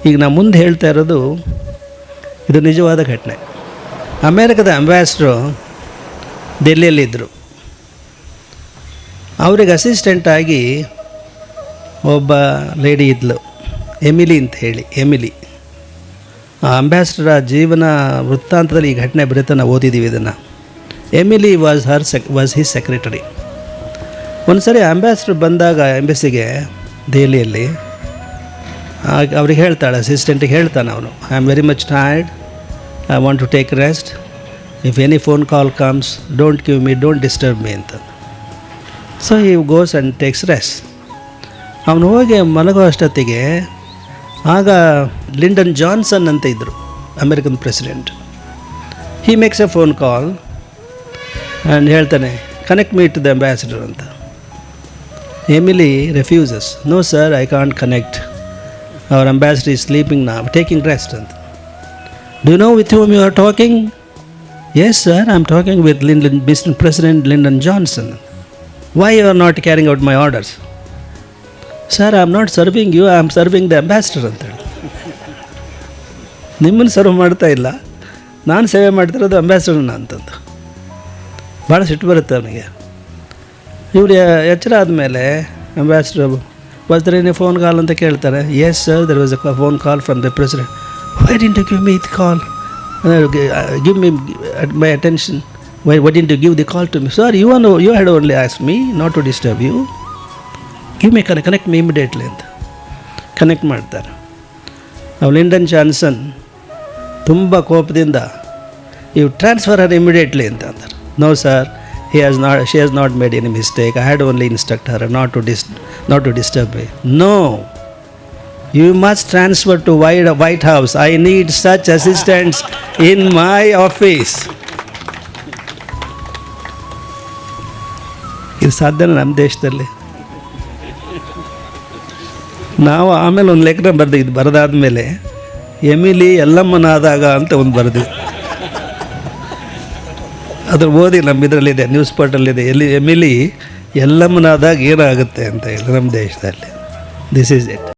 ಈಗ ನಾನು ಮುಂದೆ ಹೇಳ್ತಾ ಇರೋದು ಇದು ನಿಜವಾದ ಘಟನೆ. ಅಮೇರಿಕದ ಅಂಬಾಸಿಡ್ರು ಡೆಲ್ಲಿಯಲ್ಲಿದ್ದರು. ಅವ್ರಿಗೆ ಅಸಿಸ್ಟೆಂಟಾಗಿ ಒಬ್ಬ ಲೇಡಿ ಇದ್ಲು, ಎಮಿಲಿ ಅಂತ ಹೇಳಿ. ಆ ಅಂಬಾಸಿಡರ ಜೀವನ ವೃತ್ತಾಂತದಲ್ಲಿ ಈ ಘಟನೆ ಬರುತ್ತೆ, ನಾವು ಓದಿದ್ದೀವಿ ಇದನ್ನು. Emily was his secretary. ಒಂದು ಸರಿ ಅಂಬಾಸಿಡರ್ ಬಂದಾಗ ಎಂಬಸಿಗೆ ದೆಹಲಿಯಲ್ಲಿ ಅವ್ರಿಗೆ ಹೇಳ್ತಾಳೆ, ಅಸಿಸ್ಟೆಂಟಿಗೆ ಹೇಳ್ತಾನೆ ಅವನು, I am very much tired, I want to take rest, if any phone call comes don't disturb me ಅಂತ. So he goes and takes rest. ಅವನು ಹೋಗಿ ಮಲಗೋ ಅಷ್ಟೊತ್ತಿಗೆ ಆಗ ಲಿಂಡನ್ ಜಾನ್ಸನ್ ಅಂತ ಇದ್ದರು, American president. He makes a phone call and ಹೇಳ್ತಾನೆ, connect me to the ambassador ಅಂತ. Emily refuses, no sir, I can't connect, our ambassador is sleeping now, taking rest ಅಂತ. Do you know with whom you are talking? Yes sir, I am talking with mister president Lyndon Johnson. Why you are not carrying out my orders? Sir, I am not serving you, I am serving the ambassador ಅಂತೇಳಿ. ನಿಮ್ಮನ್ನು serve ಮಾಡ್ತಾ ಇಲ್ಲ, ನಾನು ಸೇವೆ ಮಾಡ್ತಿರೋದು ಅಂಬಾಸಿಡರ್ನ ಅಂತಂದು. ಭಾಳ ಸಿಟ್ಟು ಬರುತ್ತೆ ಅವನಿಗೆ. ಇವ್ರು ಎಚ್ಚರ ಆದಮೇಲೆ ambassador was there any phone call ಅಂತ ಕೇಳ್ತಾರೆ. Yes sir, there was a phone call from the president. Why didn't you give me the call, give me my attention, why didn't you give the call to me? Sir, you had only ask me not to disturb you, give me connect me immediately ಅಂತ connect ಮಾಡ್ತಾರೆ. ಅವ್ನು Lyndon Johnson ತುಂಬ ಕೋಪದಿಂದ, you transfer Har immediately ಅಂತ ಅಂತಾರೆ. No sir, she has not made any mistake, I had only instructed her not to disturb me. No, you must transfer to White House, I need such assistants in my office. ಇದು ಸಾಧ್ಯನ ನಮ್ಮ ದೇಶದಲ್ಲಿ? ನಾವು ಆಮೇಲೆ ಒಂದು ಲೇಖನ ಬರೆದಾದ್ಮೇಲೆ Emily ಎಲ್ಲಮ್ಮನಾದಾಗ ಅಂತ ಒಂದು ಬರೆದ್ವಿ. ಅದ್ರ ಓದಿ ನಮ್ಮ ಇದರಲ್ಲಿದೆ, ನ್ಯೂಸ್ ಪೋರ್ಟಲ್ಲಿದೆ, ಎಮಿಲಿ ಎಲ್ಲಮ್ಮನಾದಾಗ ಏನಾಗುತ್ತೆ ಅಂತ ಹೇಳಿ ನಮ್ಮ ದೇಶದಲ್ಲಿ. This is it.